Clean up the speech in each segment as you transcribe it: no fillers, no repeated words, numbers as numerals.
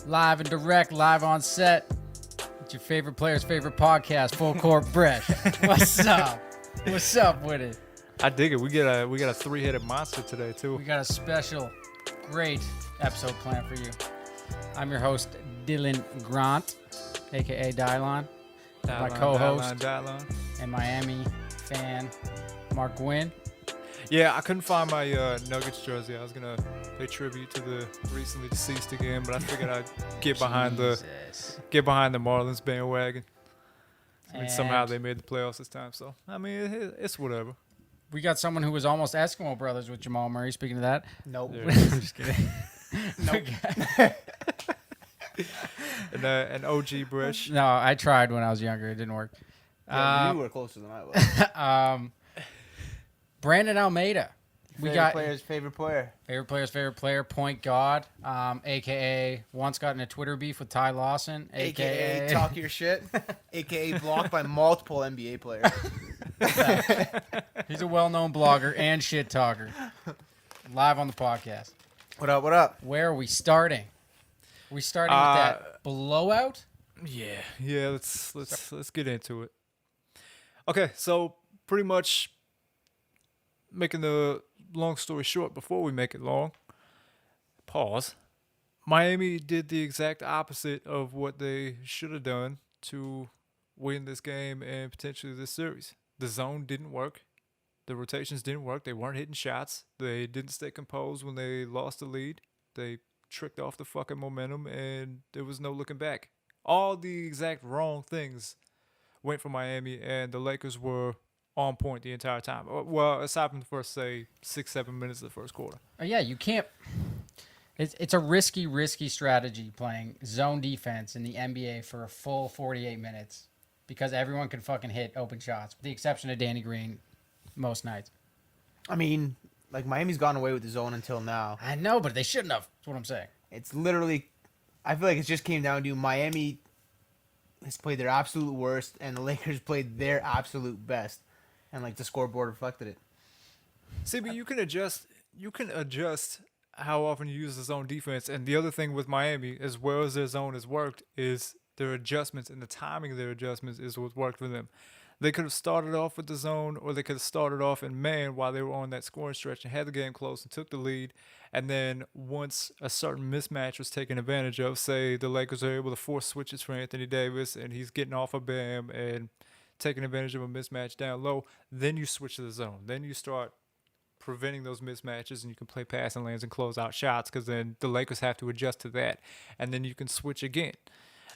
Live and direct, live on set. It's your favorite player's favorite podcast, Full Court Bresh. What's up? What's up with it? I dig it. We got a three-headed monster today too. We got a special, great episode planned for you. I'm your host, Dillan Grant, aka Dillan. My co-host Dillan. and Miami fan, Marc Gwynn. Yeah, I couldn't find my Nuggets jersey. I was gonna pay tribute to the recently deceased again, but I figured I'd get behind the Marlins bandwagon. I mean, somehow they made the playoffs this time, so I mean it's whatever. We got someone who was almost Eskimo brothers with Jamal Murray. Speaking of that, Nope. Yeah, I'm just kidding. nope. And OG Bresh. No, I tried when I was younger. It didn't work. Yeah, you were closer than I was. Brandon Almeida. Player's favorite player. Favorite player's favorite player, point guard, a.k.a. once got in a Twitter beef with Ty Lawson, AKA talk your shit. AKA blocked by multiple NBA players. He's a well-known blogger and shit talker. Live on the podcast. What up, what up? Where are we starting? Are we starting with that blowout? Yeah. Let's get into it. Okay, so pretty much making the long story short before we make it long. Pause. Miami did the exact opposite of what they should have done to win this game and potentially this series. The zone didn't work. The rotations didn't work. They weren't hitting shots. They didn't stay composed when they lost the lead. They tricked off the fucking momentum, and there was no looking back. All the exact wrong things went for Miami, and the Lakers were on point the entire time. Well, aside from the first, say, 6-7 minutes of the first quarter. Yeah, you can't. It's a risky strategy playing zone defense in the NBA for a full 48 minutes because everyone can fucking hit open shots, with the exception of Danny Green most nights. I mean, like, Miami's gone away with the zone until now. I know, but they shouldn't have. That's what I'm saying. It's literally, I feel like it just came down to Miami has played their absolute worst, and the Lakers played their absolute best. And, like, the scoreboard reflected it. See, but you can adjust how often you use the zone defense. And the other thing with Miami, as well as their zone has worked, is their adjustments and the timing of their adjustments is what worked for them. They could have started off with the zone, or they could have started off in man while they were on that scoring stretch and had the game close and took the lead. And then once a certain mismatch was taken advantage of, say the Lakers are able to force switches for Anthony Davis and he's getting off of Bam and taking advantage of a mismatch down low, then you switch to the zone. Then you start preventing those mismatches and you can play passing lanes and close out shots because then the Lakers have to adjust to that. And then you can switch again.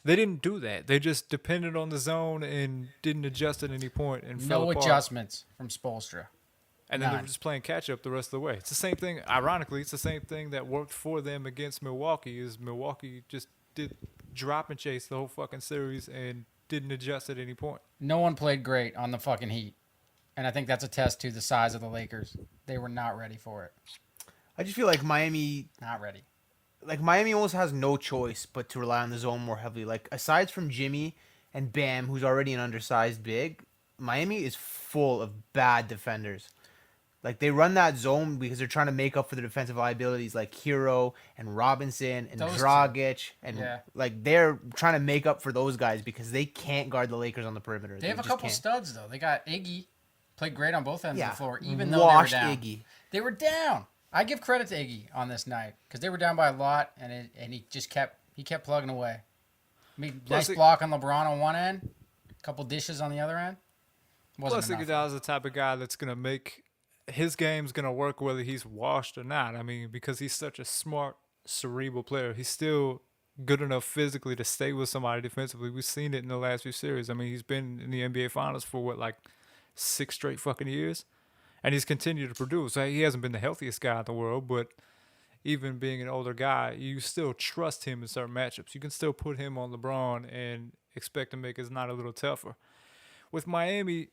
They didn't do that. They just depended on the zone and didn't adjust at any point and fell apart. No adjustments from Spoelstra. And then they were just playing catch-up the rest of the way. It's the same thing. Ironically, it's the same thing that worked for them against Milwaukee is Milwaukee just did drop and chase the whole fucking series and didn't adjust at any point. No one played great on the fucking Heat. And I think that's a test to the size of the Lakers. They were not ready for it. I just feel like Miami... Not ready. Like, Miami almost has no choice but to rely on the zone more heavily. Like, aside from Jimmy and Bam, who's already an undersized big, Miami is full of bad defenders. Like, they run that zone because they're trying to make up for the defensive liabilities like Hero and Robinson and Dragic. And, like, they're trying to make up for those guys because they can't guard the Lakers on the perimeter. They have a couple studs, though. They got Iggy. Played great on both ends of the floor, even though Washed they were down. Iggy. They were down. I give credit to Iggy on this night because they were down by a lot, and he just kept plugging away. I mean, nice block on LeBron on one end, a couple dishes on the other end. Plus, Iguodala's the type of guy that's gonna make his game's gonna work whether he's washed or not. I mean, because he's such a smart, cerebral player, he's still good enough physically to stay with somebody defensively. We've seen it in the last few series. I mean, he's been in the NBA Finals for 6 straight fucking years. And he's continued to produce. He hasn't been the healthiest guy in the world, but even being an older guy, you still trust him in certain matchups. You can still put him on LeBron and expect to make his night a little tougher. With Miami,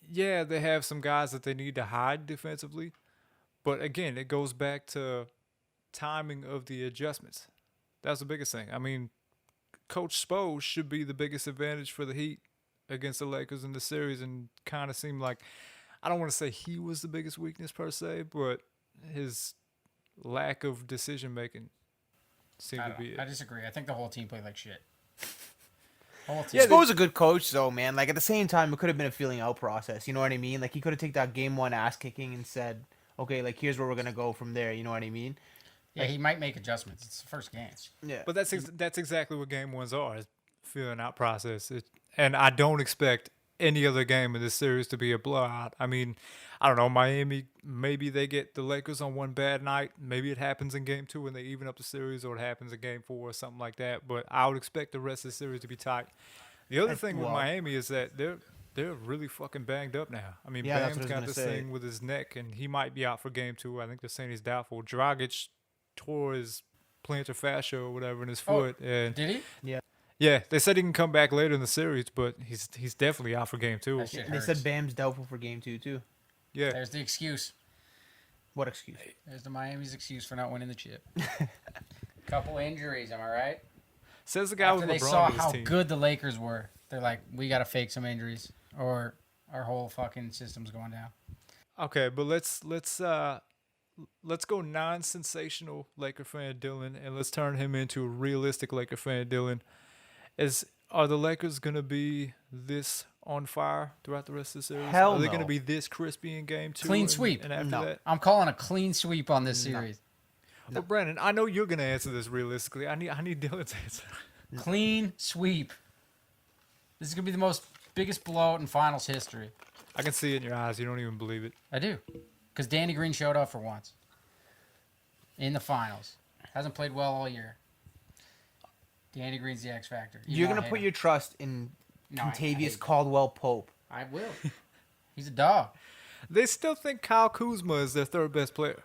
yeah, they have some guys that they need to hide defensively. But again, it goes back to timing of the adjustments. That's the biggest thing. I mean, Coach Spo should be the biggest advantage for the Heat against the Lakers in the series and kind of seemed like, I don't want to say he was the biggest weakness per se, but his lack of decision making seemed to be it. I disagree. I think the whole team played like shit. Whole team. Yeah, Spo's a good coach, though, man. Like, at the same time, it could have been a feeling out process. You know what I mean? Like, he could have taken that game 1 ass kicking and said, okay, like, here's where we're going to go from there. You know what I mean? Yeah, he might make adjustments. It's the first game. Yeah. But that's exactly what game 1s are, is feeling out process. And I don't expect any other game in this series to be a blowout. I mean, I don't know, Miami, maybe they get the Lakers on one bad night. Maybe it happens in game 2 and they even up the series, or it happens in game 4 or something like that. But I would expect the rest of the series to be tight. The other thing with Miami is that they're really fucking banged up now. I mean, Yeah, Bam's got this thing with his neck, and he might be out for game 2. I think they're saying he's doubtful. Dragic tore his plantar fascia or whatever in his foot. And Did he? Yeah. yeah, they said he can come back later in the series, but he's definitely out for game 2. That shit They hurts. said Bam's doubtful for game 2, too. Yeah. There's the excuse. What excuse? There's the Miami's excuse for not winning the chip. Couple injuries, am I right? Says the guy After with they LeBron saw with his how team. good the Lakers were, they're like, we got to fake some injuries, or our whole fucking system's going down. Okay, but let's go non-sensational Laker fan Dillan, and let's turn him into a realistic Laker fan Dillan. Are the Lakers gonna be this on fire throughout the rest of the series? Hell Are they no. gonna be this crispy in game 2? Clean sweep. And after No. that, I'm calling a clean sweep on this series. well, Brandon, I know you're gonna answer this realistically. I need Dylan's answer. Clean sweep. This is going to be the biggest blowout in finals history. I can see it in your eyes. You don't even believe it. I do. Because Danny Green showed up for once. In the finals. Hasn't played well all year. Danny Green's the X Factor. You're going to put your trust in No, I Contavious hate- Caldwell Pope. I will. He's a dog. They still think Kyle Kuzma is their third best player.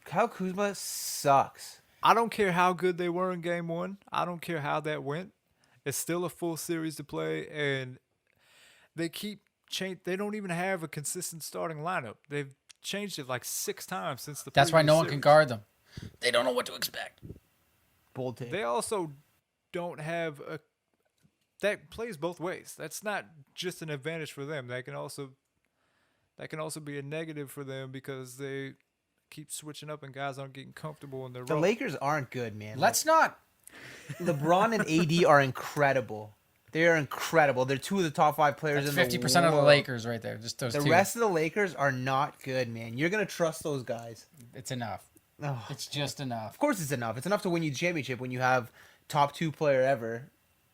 Kyle Kuzma sucks. I don't care how good they were in game 1. I don't care how that went. It's still a full series to play, and they keep change. They don't even have a consistent starting lineup. They've changed it like 6 times since the. That's why previous no one series. can guard them. They don't know what to expect. Bold take. They also don't have a. That plays both ways. That's not just an advantage for them. That can also be a negative for them because they keep switching up and guys aren't getting comfortable in their The role. Lakers aren't good, man. Let's not. LeBron and AD are incredible. They are incredible. They're 2 of the top 5 players That's in the 50% of the world. Lakers right there. Just those The two. rest of the Lakers are not good, man. You're going to trust those guys. It's enough. Oh, It's just enough. of course it's enough. It's enough to win you the championship when you have top 2 player ever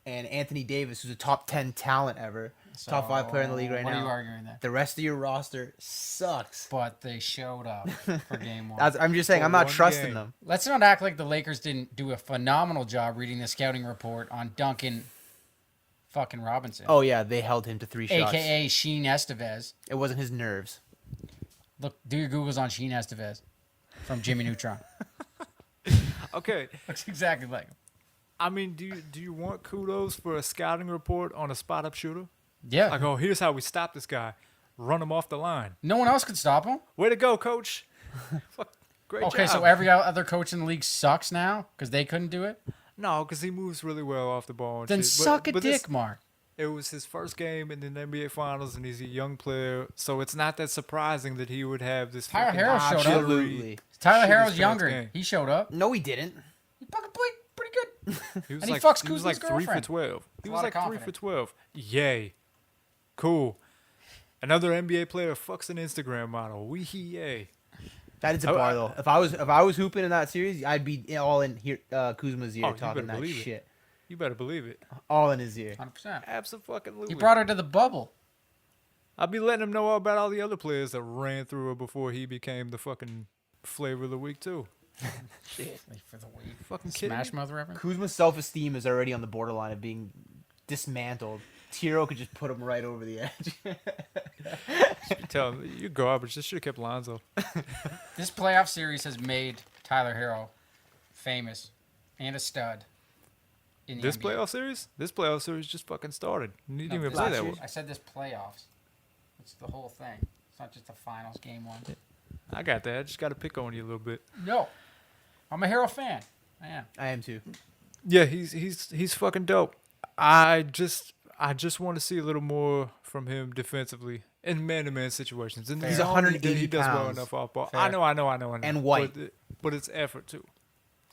and Anthony Davis, who's a top 10 talent ever. Top 5 player in the league right what now. What are you arguing there? The rest of your roster sucks. But they showed up for game 1. I'm just saying, For I'm not one trusting game. them. Let's not act like the Lakers didn't do a phenomenal job reading the scouting report on Duncan fucking Robinson. Oh, yeah, they held him to 3 shots. AKA Sheen Estevez. It wasn't his nerves. Look, do your Googles on Sheen Estevez from Jimmy Neutron. Okay, Looks exactly like him. I mean, do you want kudos for a scouting report on a spot up shooter? Yeah. Like, oh, here's how we stop this guy. Run him off the line. No one else could stop him. Way to go, coach. Fuck, great Okay, job. so every other coach in the league sucks now because they couldn't do it? No, because he moves really well off the ball. And Then shit. suck a but dick, this- Mark. It was his first game in the NBA Finals, and he's a young player, so it's not that surprising that he would have this. Tyler fucking Harrow showed up. jittery- Absolutely. Tyler shit Harrow's his younger. game. He showed up. No, he didn't. He fucking played pretty good. He was And he like, fucks he was Kuzma's like 3 for girlfriend. 12. He a was lot like of 3 for confidence. 12. Yay. Cool. Another NBA player fucks an Instagram model. Wee hee yay. That is a Oh, bar though. If I was hooping in that series, I'd be all in here Kuzma's ear Oh, you talking better that believe it. shit. You better believe it. All in his ear. 100%. Absolutely. He brought her to the bubble. I'll be letting him know all about all the other players that ran through her before he became the fucking flavor of the week too. Like for the week. Fucking kidding Smash me? Mouth reference? Kuzma's self-esteem is already on the borderline of being dismantled. Tiro could just put him right over the edge. You tell him, you're garbage. This should have kept Lonzo. This playoff series has made Tyler Harrow famous and a stud. In the This NBA. playoff series? This playoff series just fucking started. You didn't No, even this play last that year- one. I said this playoffs. It's the whole thing. It's not just the finals, game 1. I got that. I just got to pick on you a little bit. No. I'm a Harrow fan. I am. I am too. Yeah, he's fucking dope. I just want to see a little more from him defensively in man-to-man situations. And He's zone, 180 he does well pounds. enough off ball. Fair. I know. And white. But it's effort too.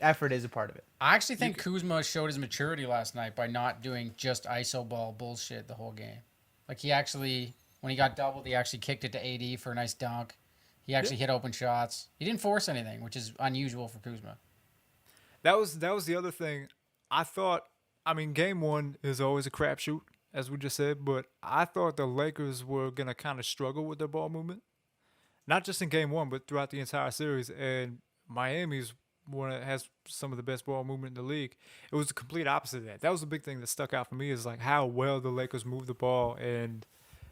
effort is a part of it. I actually think Kuzma showed his maturity last night by not doing just iso ball bullshit the whole game. Like he actually, when he got doubled, he actually kicked it to AD for a nice dunk. He actually hit open shots. He didn't force anything, which is unusual for Kuzma. That was the other thing. I thought, I mean, game one is always a crapshoot, as we just said, but I thought the Lakers were going to kind of struggle with their ball movement. Not just in game one, but throughout the entire series. And Miami's one that has some of the best ball movement in the league. It was the complete opposite of that. That was the big thing that stuck out for me is like how well the Lakers moved the ball and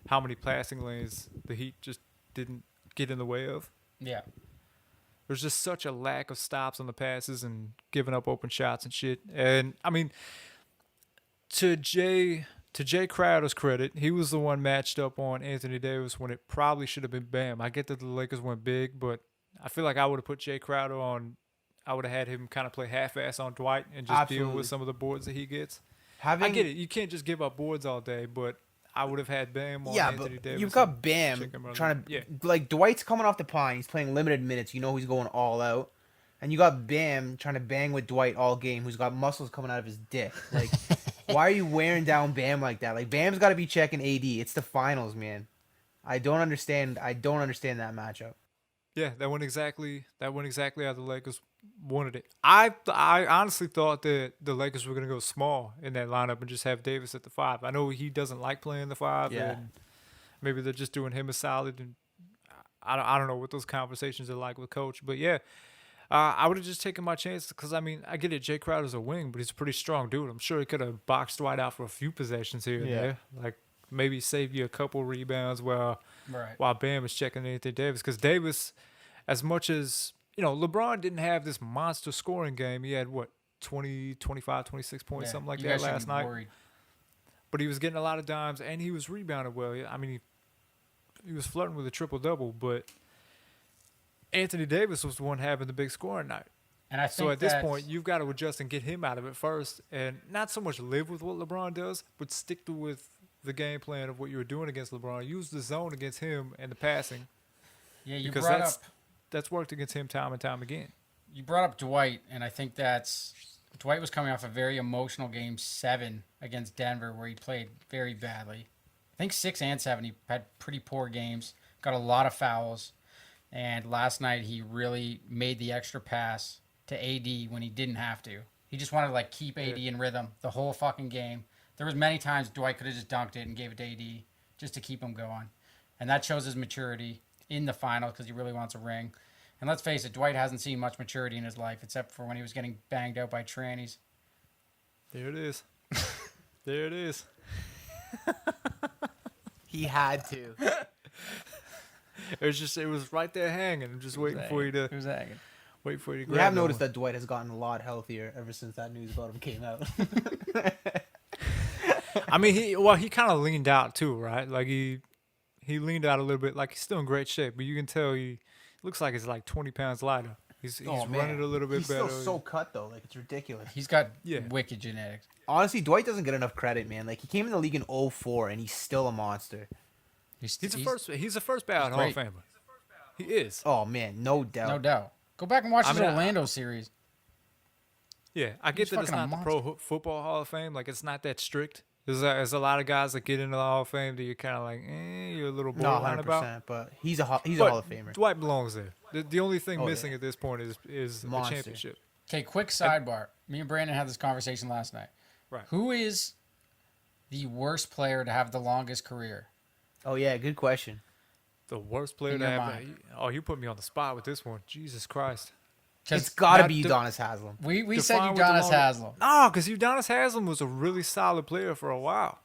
how many passing lanes the Heat just didn't get in the way of. Yeah. There's just such a lack of stops on the passes and giving up open shots and shit. And I mean, to Jay Crowder's credit, he was the one matched up on Anthony Davis when it probably should have been Bam. I get that the Lakers went big, but I feel like I would have put Jay Crowder on. I would have had him kind of play half-ass on Dwight and just deal with some of the boards that he gets. I get it. You can't just give up boards all day, but I would have had Bam on Anthony Davis. You've got Bam trying to like Dwight's coming off the pine. He's playing limited minutes. You know he's going all out, and you got Bam trying to bang with Dwight all game, who's got muscles coming out of his dick. Like, why are you wearing down Bam like that? Like Bam's got to be checking AD. It's the finals, man. I don't understand that matchup. Yeah, that went exactly how the Lakers wanted it. I honestly thought that the Lakers were going to go small in that lineup and just have Davis at the 5. I know he doesn't like playing the 5, and maybe they're just doing him a solid. And I don't know what those conversations are like with Coach, but yeah, I would have just taken my chances because I mean I get it. Jay Crowder's a wing, but he's a pretty strong dude. I'm sure he could have boxed Dwight out for a few possessions here and there, like maybe save you a couple rebounds while Bam is checking Anthony Davis because Davis, as much as LeBron didn't have this monster scoring game. He had, 20, 25, 26 points, something like that last night. Worried. But he was getting a lot of dimes, and he was rebounding well. I mean, he was flirting with a triple-double, but Anthony Davis was the one having the big scoring night. And I think so at this point, you've got to adjust and get him out of it first, and not so much live with what LeBron does, but stick with the game plan of what you were doing against LeBron. Use the zone against him and the passing. Yeah, you brought up... That's worked against him time and time again. You brought up Dwight, and I think Dwight was coming off a very emotional game 7 against Denver where he played very badly. I think 6 and 7 he had pretty poor games, got a lot of fouls, and last night he really made the extra pass to AD when he didn't have to. He just wanted to keep AD in rhythm the whole fucking game. There was many times Dwight could have just dunked it and gave it to AD just to keep him going, and that shows his maturity in the finals because he really wants a ring. And let's face it, Dwight hasn't seen much maturity in his life except for when he was getting banged out by trannies. There it is. There it is. He had to. It was right there hanging. I'm just waiting for you to. It was hanging. Wait for you to grab We have noticed that Dwight has gotten a lot healthier ever since that news about him came out. I mean, he kind of leaned out too, right? Like he leaned out a little bit. Like he's still in great shape, but you can tell he looks like he's 20 pounds lighter. He's running a little bit better. He's still so cut though, it's ridiculous. He's got wicked genetics. Honestly, Dwight doesn't get enough credit, man. He came in the league in 2004 and he's still a monster. He's a first ballot Hall of Famer. He is. Oh man, no doubt. No doubt. Go back and watch his Orlando series. Yeah, I get that it's not the Pro Football Hall of Fame. It's not that strict. There's a lot of guys that get into the Hall of Fame that you're kind of you're a little borderline about. But he's a Hall of Famer. Dwight belongs there. The only thing missing at this point is the championship. Okay, quick sidebar. Me and Brandon had this conversation last night. Right. Who is the worst player to have the longest career? Oh yeah, good question. The worst player to have. Oh, you put me on the spot with this one. Jesus Christ. It's got to be Udonis Haslem. We said Udonis Haslem. No, because Udonis Haslem was a really solid player for a while.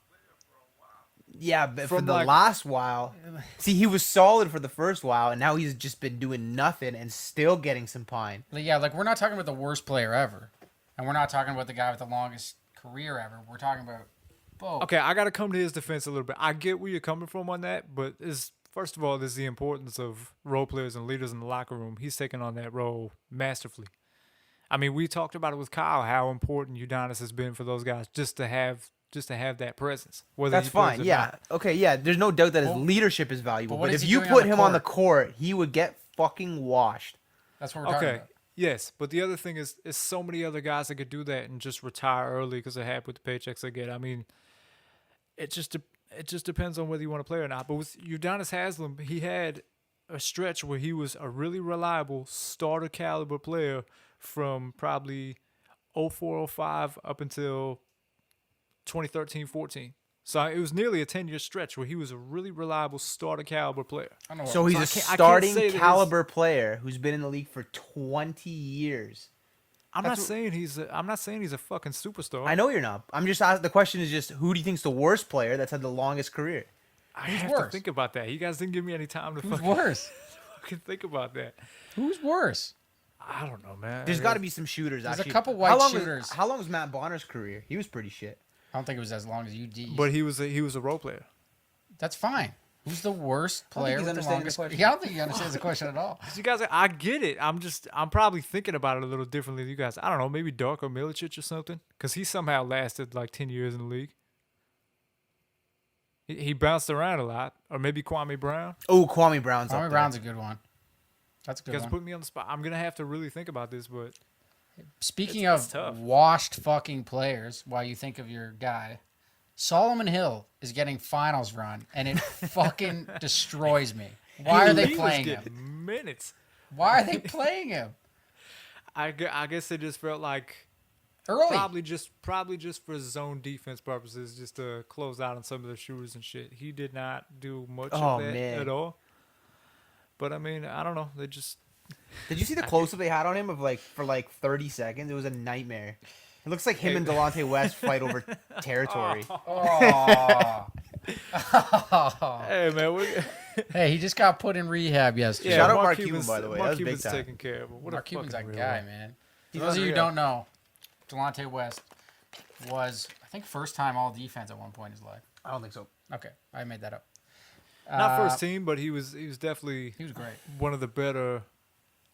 Yeah, but for the last while. See, he was solid for the first while, and now he's just been doing nothing and still getting some pine. Yeah, we're not talking about the worst player ever. And we're not talking about the guy with the longest career ever. We're talking about both. Okay, I got to come to his defense a little bit. I get where you're coming from on that, but first of all, there's the importance of role players and leaders in the locker room. He's taken on that role masterfully. I mean, we talked about it with Kyle, how important Udonis has been for those guys just to have that presence. That's fine. Yeah. Okay. Yeah. There's no doubt that his leadership is valuable. But if you put him on the court, he would get fucking washed. That's what we're talking about. Yes, but the other thing is so many other guys that could do that and just retire early because they're happy with the paychecks they get. I mean, it just depends on whether you want to play or not. But with Udonis Haslem, he had a stretch where he was a really reliable starter caliber player from probably 04-05 up until 2013-14. So it was nearly a 10-year stretch where he was a really reliable starter caliber player. I don't know. So he's a I can't starting say that caliber player who's been in the league for 20 years. I'm not saying he's a fucking superstar. I know you're not. I'm just asking. The question is just who do you think's the worst player that's had the longest career? I Who's have worse? to think about that. You guys didn't give me any time to Who's fucking, worse? fucking think about that. Who's worse? I don't know, man. There's got to be some shooters. There's a actually. couple white how long shooters. how long was Matt Bonner's career? He was pretty shit. I don't think it was as long as UD. But he was a role player. That's fine. Who's the worst player he's with the understanding longest? the question. Yeah, I don't think he understands the question at all. You guys, I get it. I'm probably thinking about it a little differently than you guys. I don't know, maybe Darko Milicic or something, because he somehow lasted like 10 years in the league. He bounced around a lot, or maybe Kwame Brown. Oh, Kwame Brown's up Kwame there. Brown's a good one. That's a You good guys one. put me on the spot. I'm gonna have to really think about this, but Speaking it's of tough. washed fucking players, while you think of your guy, Solomon Hill is getting finals run, and it fucking destroys me. Why are they he was playing him? getting minutes. Why are they playing him I guess they just felt like early? probably just for zone defense purposes, just to close out on some of the shooters and shit. He did not do much Oh, of that man. at all. But I mean, I don't know. They just Did you see the close up they had on him of for 30 seconds? It was a nightmare. It looks like him and Delonte West fight over territory. Oh. hey man, Hey, he just got put in rehab yesterday. Shout out Mark Mark Cuban's, Cuban, by the way. That Mark was big Cuban's time. taking care of him. What Mark a Cuban's fucking that real guy, one. man. For He's those of you who unreal. don't know, Delonte West was, I think, first time all defense at one point in his life. I don't think so. Okay, I made that up. Not first team, but he was definitely He was great. one of the better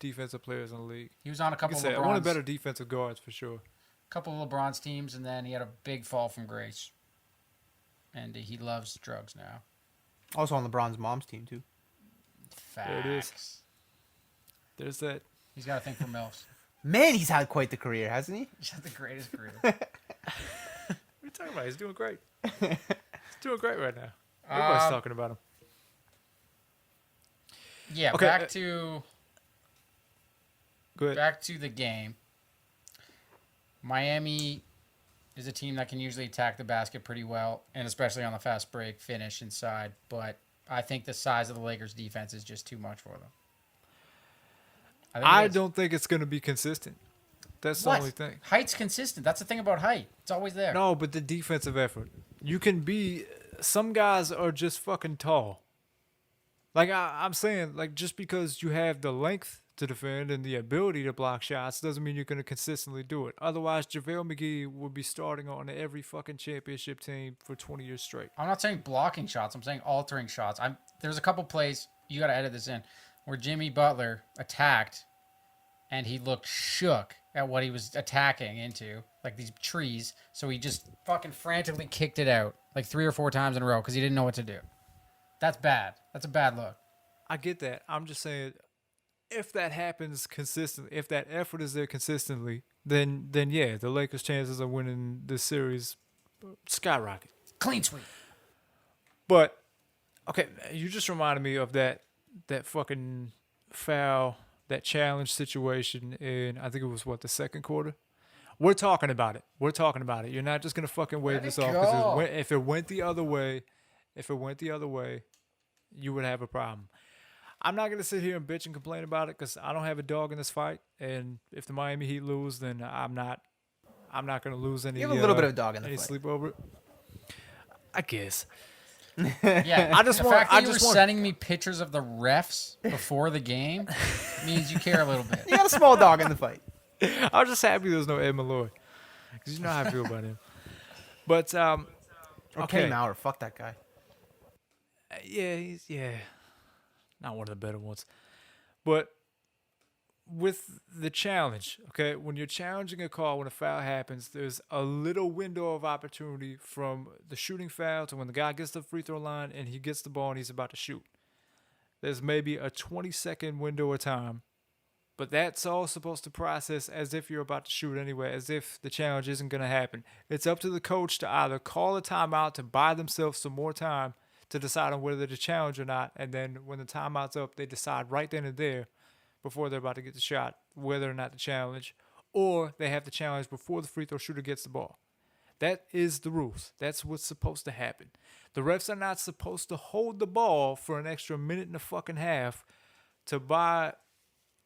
defensive players in the league. He was on a I couple can of say one of LeBron's, the better defensive guards for sure. couple of LeBron's teams, and then he had a big fall from grace. And he loves drugs now. Also on LeBron's mom's team too. Facts. There it is. There's that. He's got a thing for MILFs. Man, he's had quite the career, hasn't he? He's had the greatest career. What are you talking about? He's doing great. He's doing great right now. Everybody's talking about him. Yeah, Okay, back to Go ahead. back to the game. Miami is a team that can usually attack the basket pretty well, and especially on the fast break, finish inside. But I think the size of the Lakers' defense is just too much for them. I it is. don't think it's going to be consistent. That's the What? only thing. Height's consistent. That's the thing about height. It's always there. No, but the defensive effort. You can be. Some guys are just fucking tall. Like I'm saying, like just because you have the length to defend and the ability to block shots doesn't mean you're going to consistently do it. Otherwise, JaVale McGee would be starting on every fucking championship team for 20 years straight. I'm not saying blocking shots. I'm saying altering shots. There's a couple plays, you got to edit this in, where Jimmy Butler attacked and he looked shook at what he was attacking into, like these trees. So he just fucking frantically kicked it out like 3 or 4 times in a row because he didn't know what to do. That's bad. That's a bad look. I get that. I'm just saying, if that happens consistently, if that effort is there consistently, then yeah, the Lakers' chances of winning this series skyrocket. Clean sweep. But okay, you just reminded me of that fucking foul, that challenge situation in, I think it was the second quarter. We're talking about it. You're not just gonna fucking wave Let this it off go. because if it went the other way, you would have a problem. I'm not gonna sit here and bitch and complain about it because I don't have a dog in this fight. And if the Miami Heat lose, then I'm not gonna lose any. You have a little bit of a dog in the any fight. sleep over it. I guess. Yeah, I just the want- fact that I you were just want- sending me pictures of the refs before the game means you care a little bit. You got a small dog in the fight. I was just happy there was no Ed Malloy because you know how I feel about him. But Or okay, Kenny Mauer. Fuck that guy. he's not one of the better ones. But with the challenge, okay, when you're challenging a call, when a foul happens, there's a little window of opportunity from the shooting foul to when the guy gets to the free throw line and he gets the ball and he's about to shoot. There's maybe a 20-second window of time But that's all supposed to process as if you're about to shoot anyway, as if the challenge isn't going to happen. It's up to the coach to either call a timeout to buy themselves some more time to decide on whether to challenge or not. And then when the timeout's up, they decide right then and there before they're about to get the shot whether or not to challenge. Or they have to challenge before the free throw shooter gets the ball. That is the rules. That's what's supposed to happen. The refs are not supposed to hold the ball for an extra minute and a fucking half to buy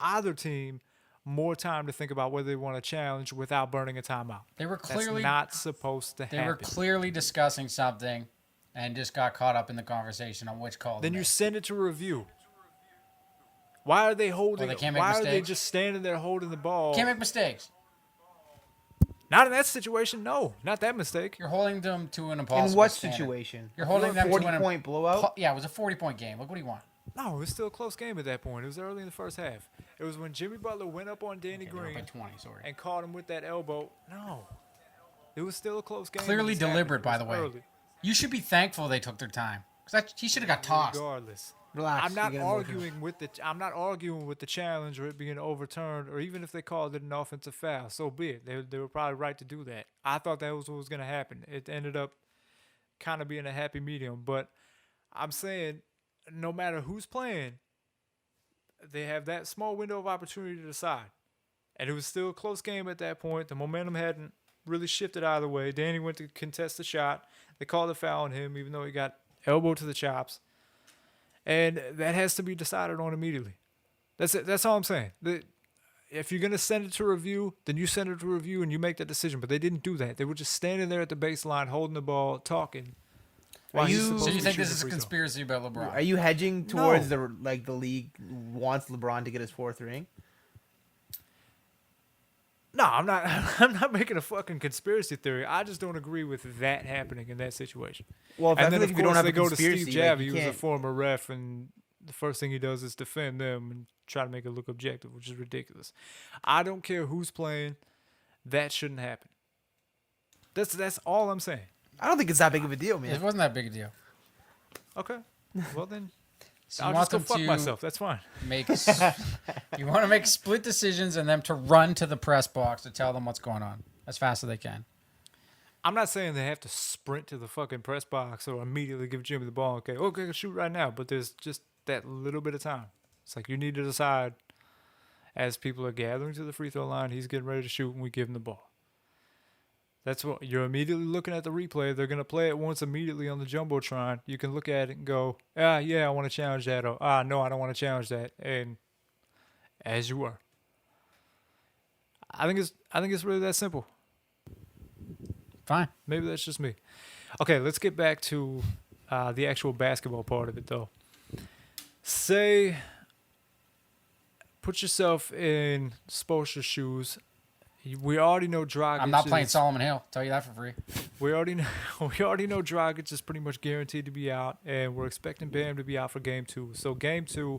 either team more time to think about whether they want to challenge without burning a timeout. They were clearly That's not supposed to happen. They were clearly discussing something and just got caught up in the conversation on which call. Then you send it to review. Why are they holding they it? can't make Why are they mistakes? just standing there holding the ball? Can't make mistakes. Not in that situation, no. Not that mistake. You're holding them to an impossible In what standard. situation? You're holding them to an 40-point blowout? Yeah, it was a 40-point game. Look what do you want? No, it was still a close game at that point. It was early in the first half. It was when Jimmy Butler went up on Danny Okay, they were up Green by 20, sorry. and caught him with that elbow. No. It was still a close game. Clearly It was deliberate, by the happening. It way. was early. You should be thankful they took their time. Because he should have got tossed. Regardless. Relax. I'm not you get emotional. arguing with the challenge or it being overturned, or even if they called it an offensive foul. So be it. They were probably right to do that. I thought that was what was going to happen. It ended up kind of being a happy medium. But I'm saying, no matter who's playing, they have that small window of opportunity to decide. And it was still a close game at that point. The momentum hadn't really shifted either way. Danny went to contest the shot. They called a foul on him, even though he got elbow to the chops. And that has to be decided on immediately. That's it. That's all I'm saying. If you're going to send it to review, then you send it to review and you make that decision. But they didn't do that. They were just standing there at the baseline, holding the ball, talking. Are you- So supposed to you be think this shooting is a free throw. conspiracy about LeBron? Are you hedging towards the league wants LeBron to get his fourth ring? No, I'm not. I'm not making a fucking conspiracy theory. I just don't agree with that happening in that situation. Well, And then if of you don't course have they a go to Steve conspiracy, Javi, like, you who's a can't- former ref, and the first thing he does is defend them and try to make it look objective, which is ridiculous. I don't care who's playing. That shouldn't happen. That's all I'm saying. I don't think it's that big of a deal, It man. wasn't that big a deal. Okay. Well then, So I'll you just want go them fuck to myself. That's fine. you want to make split decisions and them to run to the press box to tell them what's going on as fast as they can. I'm not saying they have to sprint to the fucking press box or immediately give Jimmy the ball. Okay, shoot right now. But there's just that little bit of time. It's like you need to decide as people are gathering to the free throw line, he's getting ready to shoot, and we give him the ball. That's what you're immediately looking at the replay. They're going to play it once immediately on the Jumbotron. You can look at it and go, yeah, I want to challenge that. Or, no, I don't want to challenge that. And as you were. I think it's really that simple. Fine. Maybe that's just me. Okay, let's get back to the actual basketball part of it, though. Say, put yourself in Spoelstra's shoes. We already know Dragic. I'm not playing Solomon Hill. Tell you that for free. We already know Dragic is pretty much guaranteed to be out, and we're expecting Bam to be out for Game 2. So Game 2,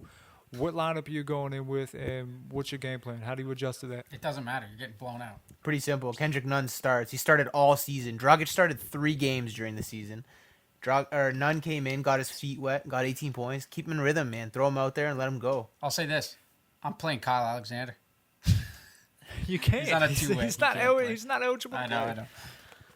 what lineup are you going in with, and what's your game plan? How do you adjust to that? It doesn't matter. You're getting blown out. Pretty simple. Kendrick Nunn starts. He started all season. Dragic started 3 games during the season. Nunn came in, got his feet wet, got 18 points. Keep him in rhythm, man. Throw him out there and let him go. I'll say this. I'm playing Kyle Alexander. You can't. He's on a two-way. He's He not. can't play. He's not eligible. I to know, play.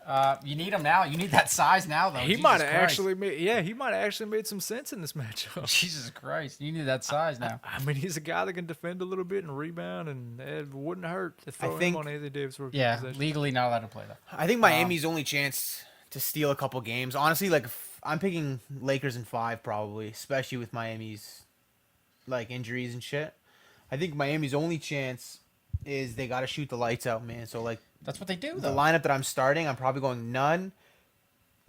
I know. You need him now. You need that size now, though. He Jesus might have Christ. actually made. Yeah, he might have actually made some sense in this matchup. Jesus Christ. You need that size now. I mean, he's a guy that can defend a little bit and rebound, and it wouldn't hurt to throw think- him on Anthony Davis for a Yeah, possession. legally not allowed to play that. I think Miami's only chance to steal a couple games. Honestly, like I'm picking Lakers in 5 probably, especially with Miami's like injuries and shit. I think Miami's only chance is they got to shoot the lights out, man. So like That's what they do, the though. lineup that I'm starting, I'm probably going Nunn,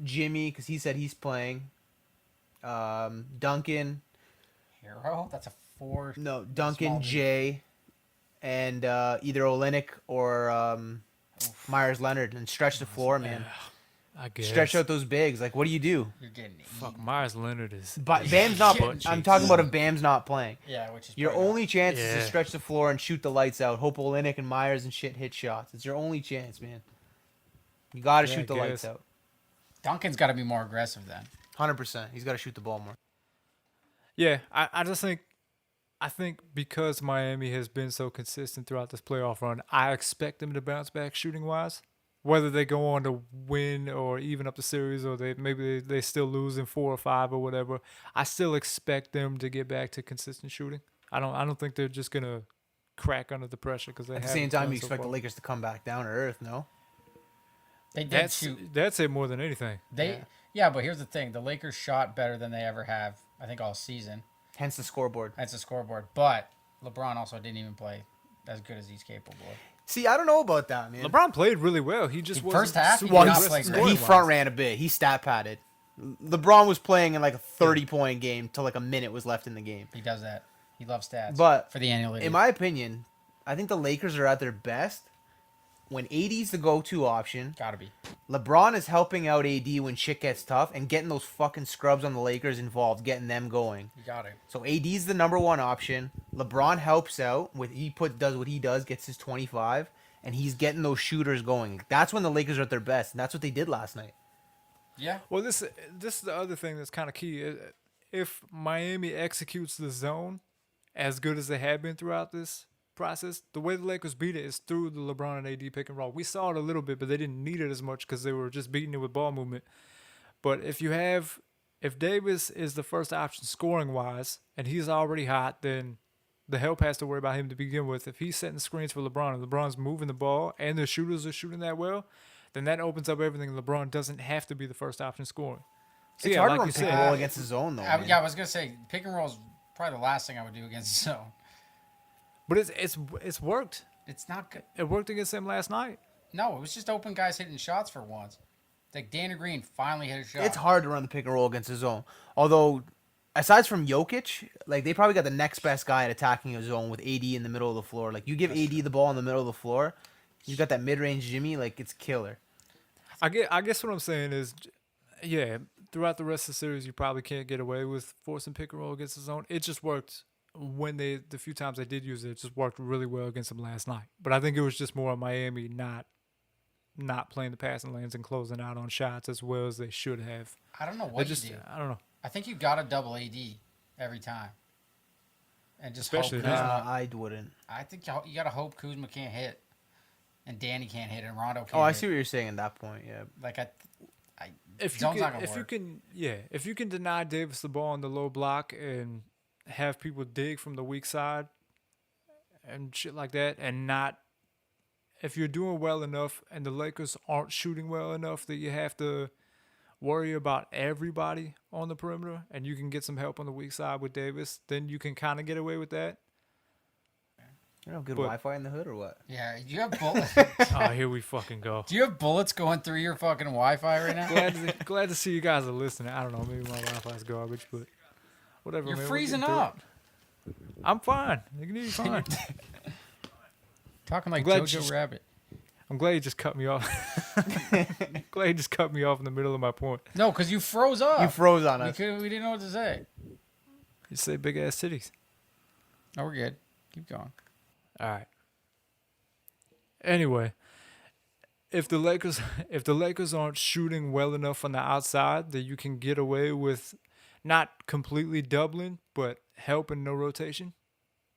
Jimmy because he said he's playing, Duncan, Hero? That's a 4. no Duncan, Small Jay, and either Olynyk or Myers Leonard, and stretch the floor, man. I guess. Stretch out those bigs. Like, what do you do? You're getting Fuck, Myers Leonard is. But Bam's not. Shit. I'm talking about if Bam's not playing. Yeah, which is Your probably only chance is Yeah. to stretch the floor and shoot the lights out. Hope Olynyk and Myers and shit hit shots. It's your only chance, man. You gotta Yeah, shoot the I lights guess. out. Duncan's got to be more aggressive then. 100%. He's got to shoot the ball more. Yeah, I just think I think because Miami has been so consistent throughout this playoff run, I expect them to bounce back shooting wise. Whether they go on to win or even up the series, or they still lose in 4 or 5 or whatever, I still expect them to get back to consistent shooting. I don't think they're just gonna crack under the pressure because they At the haven't same time, done you so expect the far. Lakers to come back down to earth, no? They did That's shoot. that's it more than anything. Yeah, but here's the thing: the Lakers shot better than they ever have. I think all season. Hence the scoreboard. That's the scoreboard. But LeBron also didn't even play as good as he's capable of. See, I don't know about that, man. LeBron played really well. He just wasn't First half, he super did Well, not aggressive play great. scoring he wise. front ran a bit. He stat padded. LeBron was playing in like a 30-point game till like a minute was left in the game. He does that. He loves stats. But for the annual league. in my opinion, I think the Lakers are at their best when AD's the go-to option. Gotta be. LeBron is helping out AD when shit gets tough and getting those fucking scrubs on the Lakers involved, getting them going. You got it. So AD's the number one option. LeBron helps out with does what he does, gets his 25, and he's getting those shooters going. That's when the Lakers are at their best, and that's what they did last night. Yeah. Well, this is the other thing that's kind of key. If Miami executes the zone as good as they have been throughout this process, the way the Lakers beat it is through the LeBron and AD pick and roll. We saw it a little bit, but they didn't need it as much because they were just beating it with ball movement. But if Davis is the first option scoring wise and he's already hot, then the help has to worry about him to begin with. If he's setting screens for LeBron and LeBron's moving the ball and the shooters are shooting that well, then that opens up everything. LeBron doesn't have to be the first option scoring. So It's yeah, hard like to run you pick and said, roll against the zone, though. Man. Yeah, I was gonna say pick and roll is probably the last thing I would do against the zone. but it's worked. It's not good. It worked against them last night. No, it was just open guys hitting shots for once. Like Danny Green finally hit a shot. It's hard to run the pick and roll against the zone. Although, aside from Jokic, like they probably got the next best guy at attacking a zone with AD in the middle of the floor. Like you give AD the ball in the middle of the floor, you got that mid-range Jimmy. Like it's killer. I guess what I'm saying is, yeah, throughout the rest of the series, you probably can't get away with forcing pick and roll against the zone. It just worked when the few times they did use it. It just worked really well against them last night. But I think it was just more of Miami not playing the passing lanes and closing out on shots as well as they should have. I don't know what They just, you do. I don't know. I think you got to double AD every time, and just Especially hope now. Kuzma. I wouldn't. I think you got to hope Kuzma can't hit, and Danny can't hit, and Rondo can't. Oh, I hit. see what you're saying at that point. Yeah. Like If zone's not gonna work. if you can deny Davis the ball on the low block and have people dig from the weak side and shit like that, and not if you're doing well enough and the Lakers aren't shooting well enough that you have to worry about everybody on the perimeter and you can get some help on the weak side with Davis, then you can kind of get away with that. You know, good But- Wi-Fi in the hood or what? yeah, do you have bullets? Oh, here we fucking go. Do you have bullets going through your fucking Wi-Fi right now? Glad to see you guys are listening. I don't know, maybe my Wi-Fi's garbage, but whatever. You're man, we're freezing getting through up. it. I'm fine. You can fine. Talking like glad Jojo she's- Rabbit. I'm glad you just cut me off. Glad you just cut me off in the middle of my point. No, because you froze up. You froze on we us. didn't know what to say. You say big ass titties. No, we're good. Keep going. All right. Anyway, if the Lakers aren't shooting well enough on the outside that you can get away with not completely doubling but helping no rotation,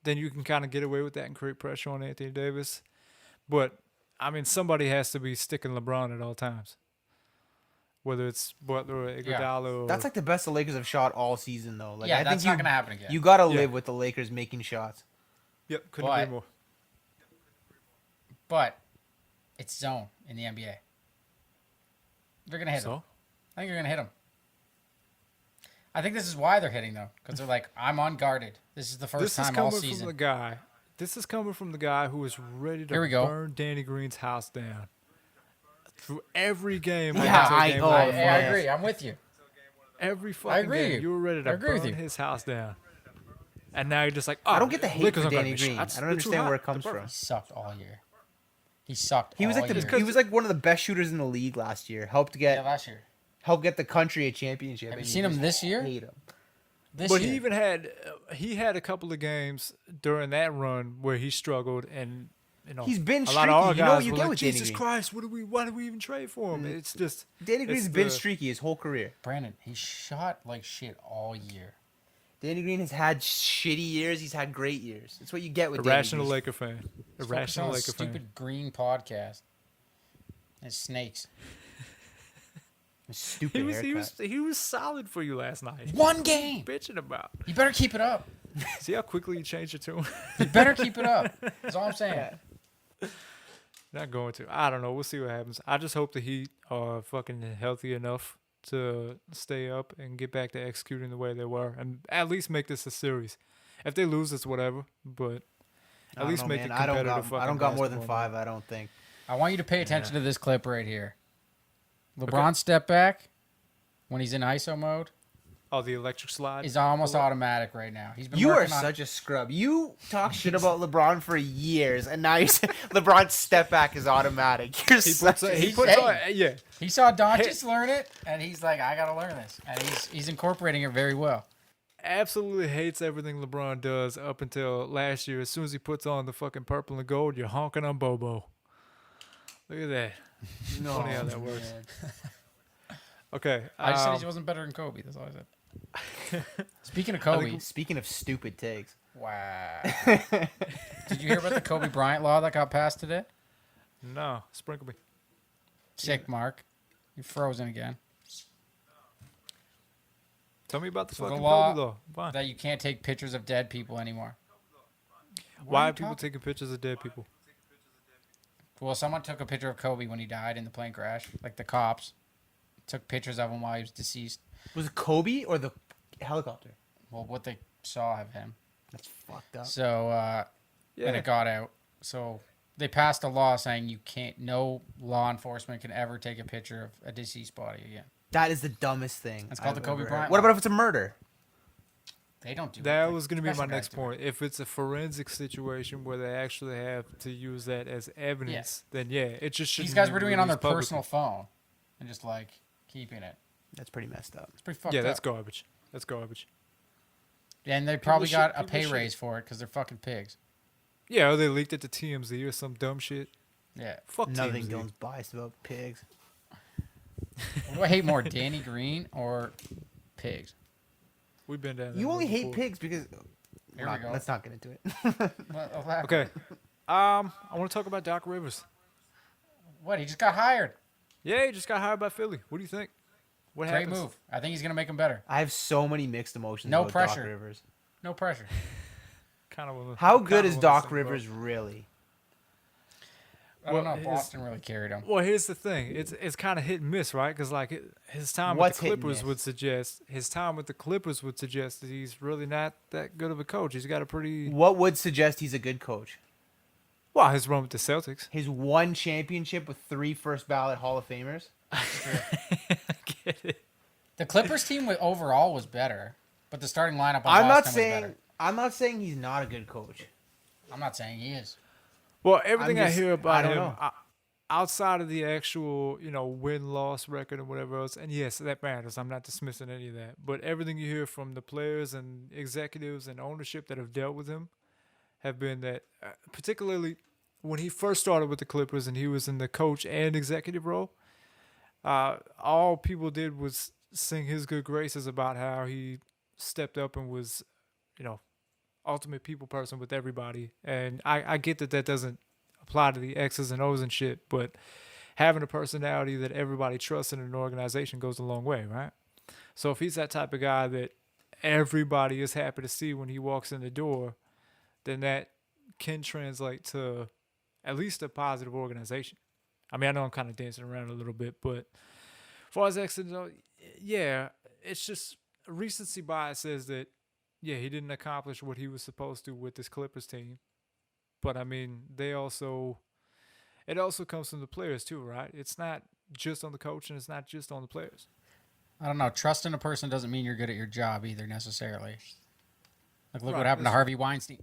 then you can kind of get away with that and create pressure on Anthony Davis. But I mean, somebody has to be sticking LeBron at all times, whether it's Butler or Iguodala. Or, That's like the best the Lakers have shot all season, though. Like, yeah, I that's think not you, gonna happen again. You got to Yeah. live with the Lakers making shots. yep, couldn't But- agree more. But it's zone in the NBA. They're gonna hit him. So I think you're gonna hit him. I think this is why they're hitting though, because they're like, I'm unguarded. This is the first this is time all coming from season. the guy. This is coming from the guy who is ready Here we to go. burn Danny Green's house down through every game. Yeah, up until I- game oh, one. I yeah. agree. I'm with you. Every fucking agree with game, you. you were ready I to agree with burn you. his house down. And now you're just like, oh, I don't get the hate Lakers for aren't gonna Danny make Green. shots. I don't They're too understand where hot. it comes They're from. He sucked all year. He sucked. He was all like the year. he was like one of the best shooters in the league last year. Helped yeah, last year. the country a championship. Have you and seen you him just this year? Hate him. This But year. he even had a couple of games during that run where he struggled, and you know He's been a lot of our streaky. You know what guys you were get like, with Danny Jesus Green. Christ, why did we even trade for him? It's just Danny Green's it's been the- streaky his whole career. Brandon, he shot like shit all year. Danny Green has had shitty years. He's had great years. That's what you get with Irrational Danny Green. Laker fan. Focus Irrational on a Laker fan. stupid green podcast. And snakes. Stupid haircut. He was solid for you last night. One game. Bitching about. You better keep it up. See how quickly you changed it to him? You better keep it up. That's all I'm saying. Not going to. I don't know. We'll see what happens. I just hope the Heat are fucking healthy enough to stay up and get back to executing the way they were, and at least make this a series. If they lose, it's whatever. But at least make it competitive. I don't got more than 5. I don't think. I want you to pay attention to this clip right here. LeBron step back when he's in ISO mode Oh, the electric slide is almost automatic right now. He's been You are working on such a scrub. You talk shit about LeBron for years, and now you're saying LeBron's step back is automatic. You're He such puts, a... he puts on, yeah. He saw Doncic learn it, and he's like, I gotta learn this, and he's incorporating it very well. Absolutely hates everything LeBron does up until last year. As soon as he puts on the fucking purple and gold, you're honking on Bobo. Look at that. No, Funny how that works. Okay. I just said he wasn't better than Kobe. That's all I said. Speaking of Kobe, Speaking of stupid takes. wow. Did you hear about the Kobe Bryant law that got passed today? No, sprinkle me. Sick, Mark. You're frozen again. Tell me about the So the fucking law Kobe law. Fine. that you can't take pictures of dead people anymore. Why are people taking pictures of dead people? Well, someone took a picture of Kobe when he died in the plane crash. Like the cops took pictures of him while he was deceased. Was it Kobe or the helicopter? Well, what they saw of him. That's fucked up. So, and it got out. So they passed a law saying no law enforcement can ever take a picture of a deceased body again. That is the dumbest thing. It's called the Kobe ever Bryant heard. What law. about if it's a murder? They don't do That it. was going to be my Special guys next do point. If it's a forensic situation where they actually have to use that as evidence, Yeah. then yeah, it just shouldn't These guys be were doing it on their released publicly. personal phone and just like keeping it. That's pretty messed up. It's pretty fucked Yeah, up. that's garbage. That's garbage. And they probably should- got a people pay should- raise for it because they're fucking pigs. Yeah, or they leaked it to TMZ or some dumb shit. Yeah. Fuck Nothing TMZ. Dylan's biased about pigs. What do I hate more, Danny Green or pigs? We've been down that You only road hate before. pigs because... Here we go. Let's not get into it. Okay. I want to talk about Doc Rivers. What? He just got hired. Yeah, he just got hired by Philly. What do you think? What Great happens? move. I think he's gonna make him better. I have so many mixed emotions No about pressure. Doc Rivers. No pressure. Kind of. How good is Doc Rivers really? I don't Well, know. his- Boston really carried him. Well, here's the thing. It's kind of hit and miss, right? Because like his time What's with the hit and Clippers miss? would suggest that he's really not that good of a coach. He's got a pretty What would suggest he's a good coach? well his run with the Celtics. His one championship with 3 first ballot Hall of Famers? Get it? The Clippers team overall was better, but the starting lineup. On I'm not Boston was saying better. I'm not saying he's not a good coach. I'm not saying he is. Well, everything I'm I just- hear I about don't him know. outside of the actual win-loss record and whatever else, and yes, that matters. I'm not dismissing any of that, but everything you hear from the players and executives and ownership that have dealt with him have been that, particularly when he first started with the Clippers and he was in the coach and executive role, all people did was sing his good graces about how he stepped up and was, ultimate people person with everybody. And I get that doesn't apply to the X's and O's and shit, but having a personality that everybody trusts in an organization goes a long way, right? So if he's that type of guy that everybody is happy to see when he walks in the door, then that can translate to at least a positive organization. I mean, I know I'm kind of dancing around a little bit, but as far as X's and O's, yeah, it's just recency bias says that, yeah, he didn't accomplish what he was supposed to with this Clippers team. But, I mean, it also comes from the players too, right? It's not just on the coach and it's not just on the players. I don't know. Trusting a person doesn't mean you're good at your job either necessarily. Like, look Right, what happened to that's- Harvey Weinstein.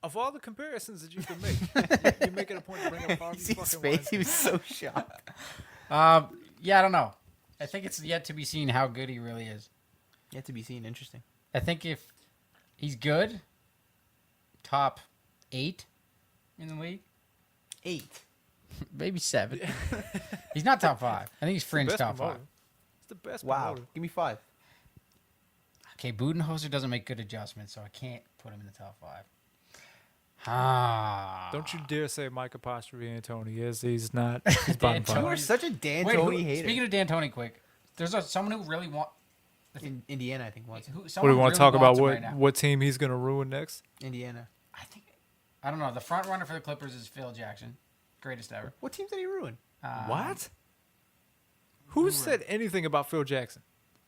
Of all the comparisons that you can make, you're making a point to bring up Harvey See fucking his face? He Weinstein. was so shocked. Yeah, I don't know. I think it's yet to be seen how good he really is. Yet to be seen. Interesting. I think if he's good, top 8 in the league, 8. maybe 7. He's not top 5. I think he's fringe Best top promoter. 5. It's the best Wow. promoter. Give me 5. Okay, Budenholzer doesn't make good adjustments, so I can't put him in the top 5. Ah. Don't you dare say Mike apostrophe Antony. He's not. He's bottom D'Antoni. You are five. such a Dan Wait, Tony hater. speaking of D'Antoni, quick, there's someone who really wants. In Indiana, I think once. What do we want to talk about? What team he's gonna ruin next? Indiana. I don't know. The front runner for the Clippers is Phil Jackson, greatest ever. What team did he ruin? What? Who said anything about Phil Jackson?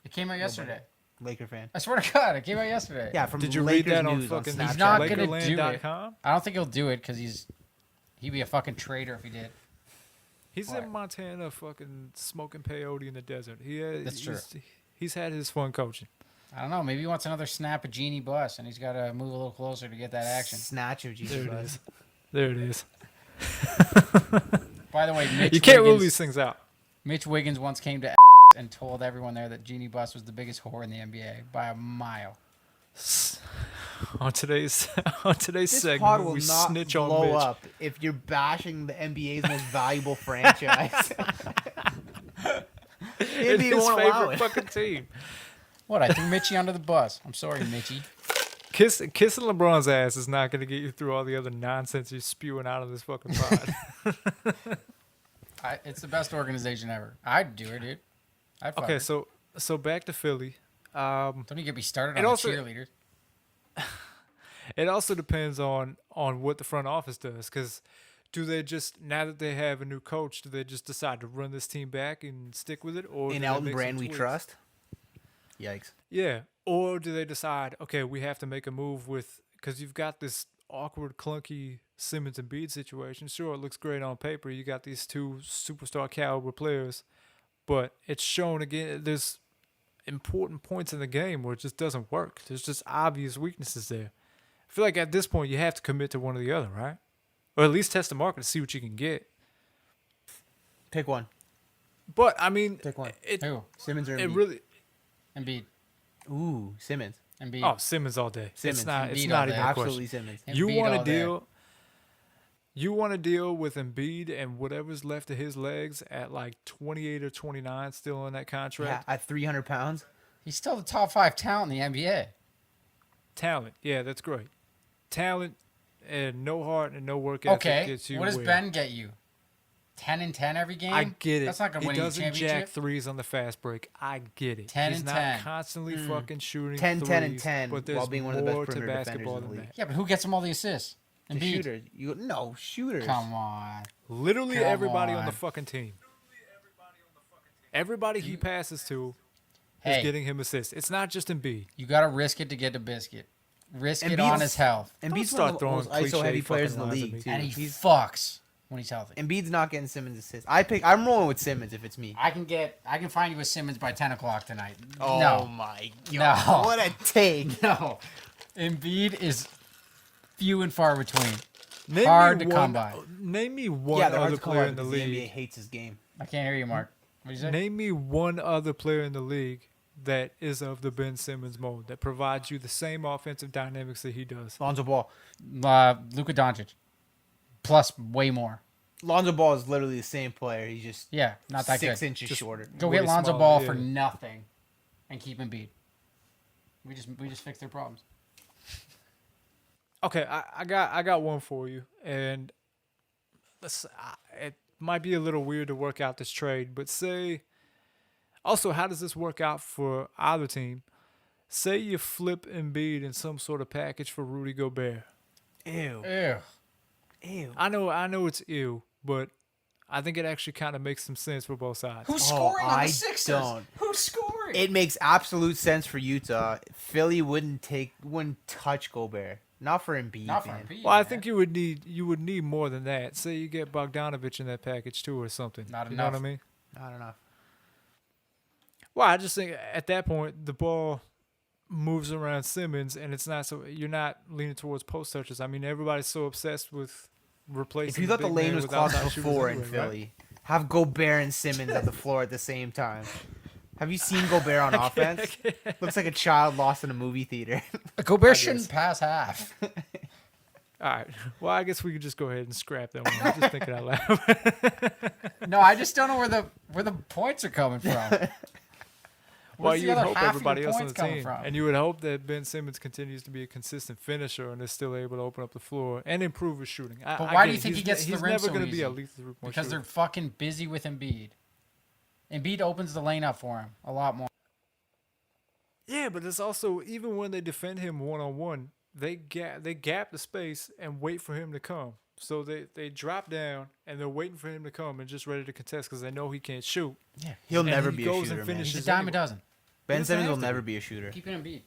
It came out yesterday. Laker fan. I swear to God, it came out yesterday. Yeah, from Did you Lakers read that on News fucking Snapchat. He's not gonna do it. Lakerland.com? I don't think he'll do it because he'd be a fucking traitor if he did. He's What? in Montana, fucking smoking peyote in the desert. That's true. He's had his fun coaching. I don't know. Maybe he wants another snap of Genie Bus, and he's got to move a little closer to get that action. Snatch of Jesus. There it Bud. is. There it is. By the way, Mitch You can't rule Wiggins, these things out. Mitch Wiggins once came to and told everyone there that Genie Bus was the biggest whore in the NBA by a mile. On today's This segment, pod will we not snitch on blow Mitch. up if you're bashing the NBA's most valuable franchise. It's NBA his won't allow favorite it. fucking team. What? I threw Mitchie under the bus. I'm sorry, Mitchie. Kissing LeBron's ass is not going to get you through all the other nonsense you're spewing out of this fucking pod. It's the best organization ever. I'd do it, dude. I'd fuck Okay, her. so back to Philly. Don't you get me started it on the also- cheerleaders. It also depends on what the front office does, because do they just, now that they have a new coach, do they just decide to run this team back and stick with it, or In do they Elton make some Brand we tweaks? trust. Yikes. Yeah, or do they decide, okay, we have to make a move with, because you've got this awkward, clunky Simmons and Bede situation. Sure, it looks great on paper. You got these two superstar caliber players, but it's shown again. There's important points in the game where it just doesn't work. There's just obvious weaknesses there. I feel like at this point you have to commit to one or the other, right? Or at least test the market to see what you can get. Pick one. But I mean, Pick one. Who? Simmons or it Embiid? really. Embiid. Ooh, Simmons. Embiid. Oh, Simmons all day. Simmons. It's not Embiid not all even day. a Absolutely question. Simmons. You Embiid want all to day. deal. You want to deal with Embiid and whatever's left of his legs at like 28 or 29, still on that Yeah, contract. at 300 pounds. He's still the top 5 talent in the NBA. Talent, yeah, that's great. Talent and no heart and no work ethic Okay. gets you. What does where- Ben get you? 10 and 10 every game? I get it. That's not going to He win you a doesn't championship. jack threes on the fast break. I get it. 10 He's and not 10. constantly fucking shooting 10, threes, 10, and 10 but there's while being one of the best more to perimeter defenders basketball in the than league. that. Yeah, but who gets him all the assists? The Embiid. shooters. No, shooters. Come on. Literally Come everybody on on. the fucking team. Everybody he passes to Hey. is getting him assists. It's not just Embiid. You got to risk it to get a biscuit. Risk it Embiid's- on his health. Embiid's start one of the throwing most ISO-heavy cliche players in fucking the lines at league, me. too. And he He's, fucks when he's healthy. Embiid's not getting Simmons assists. I'm rolling with Simmons if it's me. I can find you a Simmons by 10 o'clock tonight. Oh no. my No. god! What a take! No. Embiid is few and far between. Name Hard me to one- come by. Name me one Yeah, they're hard other to come player by in the because the NBA league. hates his game. I can't hear you, Mark. What did you say? Name me one other player in the league that is of the Ben Simmons mold that provides you the same offensive dynamics that he does. Lonzo Ball. Luka Doncic. Plus way more. Lonzo Ball is literally the same player. He's just Yeah, not that 6 good. inches shorter. Go way get Lonzo smaller, Ball yeah. for nothing and keep Embiid. We just fixed their problems. Okay, I got one for you, and it might be a little weird to work out this trade, but say, also, how does this work out for either team? Say you flip Embiid in some sort of package for Rudy Gobert. Ew. Ew. Ew. I know it's ew, but I think it actually kind of makes some sense for both sides. Who's Oh, scoring on I the Sixers? don't. Who's scoring? It makes absolute sense for Utah. Philly wouldn't touch Gobert. Not for Embiid. Not for man. Embiid. Well, I man. think you would need more than that. Say you get Bogdanovich in that package too, or something. Not you know what I enough. mean? I don't know. Well, I just think at that point the ball moves around Simmons, and it's not so you're not leaning towards post touches. I mean, everybody's so obsessed with replacing. If you thought the big lane man was with clogged outside shooters before in anyway, right? Philly, have Gobert and Simmons at the floor at the same time. Have you seen Gobert on offense? Looks like a child lost in a movie theater. Gobert shouldn't pass half. All right. Well, I guess we could just go ahead and scrap that one. I'm just thinking out loud. No, I just don't know where the points are coming from. while Where's the you would other hope half of your everybody else on the points coming team, from? and you would hope that Ben Simmons continues to be a consistent finisher and is still able to open up the floor and improve his shooting. But why do you think he gets to the he's rim never so gonna be easy? a lethal three-point Because shooter. they're fucking busy with Embiid. Embiid opens the lane up for him a lot more. Yeah, but it's also, even when they defend him one-on-one, they gap the space and wait for him to come. So they drop down and they're waiting for him to come and just ready to contest because they know he can't shoot. Yeah. He'll And never he be a goes and shooter, man. finishes He's a dime a anyway. dozen. Ben doesn't Simmons have will to never be. be a shooter. Keep it Embiid.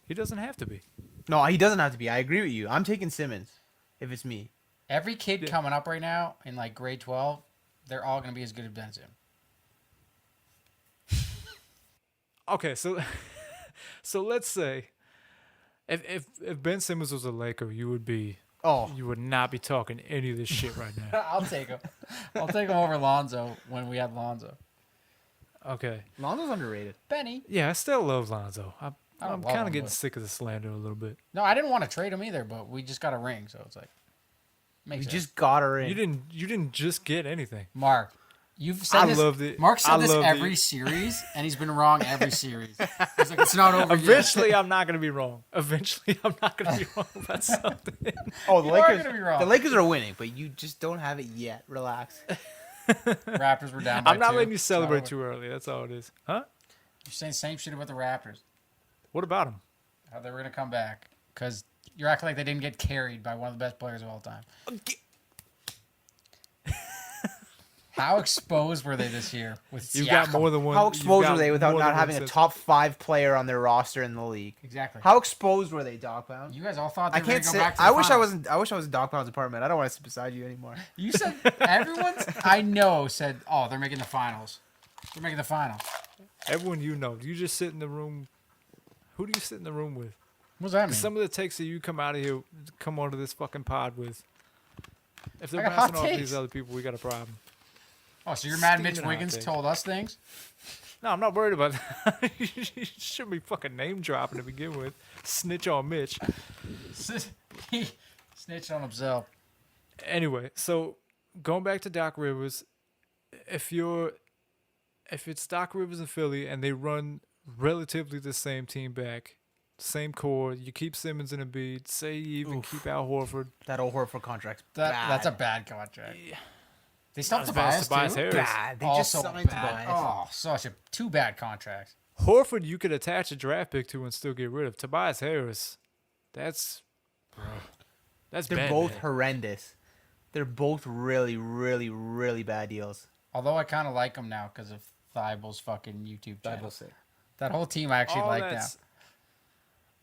He doesn't have to be. No, he doesn't have to be. I agree with you. I'm taking Simmons if it's me. Every kid coming up right now in like grade 12, they're all going to be as good as Ben Simmons. Okay, so so let's say if Ben Simmons was a Laker, you would not be talking any of this shit right now. I'll take him. I'll take him over Lonzo when we had Lonzo. Okay. Lonzo's underrated. Benny. Yeah, I still love Lonzo. I don't I'm love kind him, of getting but- sick of the slander a little bit. No, I didn't want to trade him either, but we just got a ring, so it's like We makes sense. just got her in. You didn't just get anything. Marc. You've said I this. loved it. Marc I said this loved every it. series, and he's been wrong every series. He's like, it's not over yet. Eventually, I'm not gonna be wrong. Eventually, I'm not gonna be wrong about something. Oh, the You are Lakers. gonna be wrong. The Lakers are winning, but you just don't have it yet. Relax. Raptors were down by I'm not 2. letting you It's not celebrate over. too early. That's all it is. Huh? You're saying the same shit about the Raptors. What about him? How they were gonna come back because you're acting like they didn't get carried by one of the best players of all time. How exposed were they this year with You've got Siakam? more than one. How you've exposed got were they without more not than having one a sense. top 5 player on their roster in the league? Exactly. How exposed were they, Dog Pound? You guys all thought they I were gonna can't go sit. back to the I wish I finals. wasn't. I wish I was in Dog Pound's apartment. I don't want to sit beside you anymore. You said everyone's. I know said, oh, they're making the finals. They're making the finals. Everyone you know. Do you just sit in the room? Who do you sit in the room with? What does that mean? 'Cause some of the takes that you come out of here, come onto this fucking pod with. If they're I got hot bouncing off takes. these other people, we got a problem. Oh, so you're mad Mitch Steaming hot Wiggins take. told us things? No, I'm not worried about that. You shouldn't be fucking name dropping to begin with. Snitch on Mitch. He snitched on himself. Anyway, so going back to Doc Rivers, if it's Doc Rivers in Philly and they run relatively the same team back, same core, you keep Simmons and Embiid, say you even keep Al Horford. That old Horford contract's bad. That's a bad contract. They still have Not as bad as Tobias, Tobias too? Harris. bad. They just Also signed bad. Tobias. Oh, such a two bad contracts. Horford, you could attach a draft pick to and still get rid of. Tobias Harris, that's They're bad, both man. horrendous. They're both really, really, really bad deals. Although I kind of like him now because of Thibel's fucking YouTube channel. sick. That whole team I actually like now.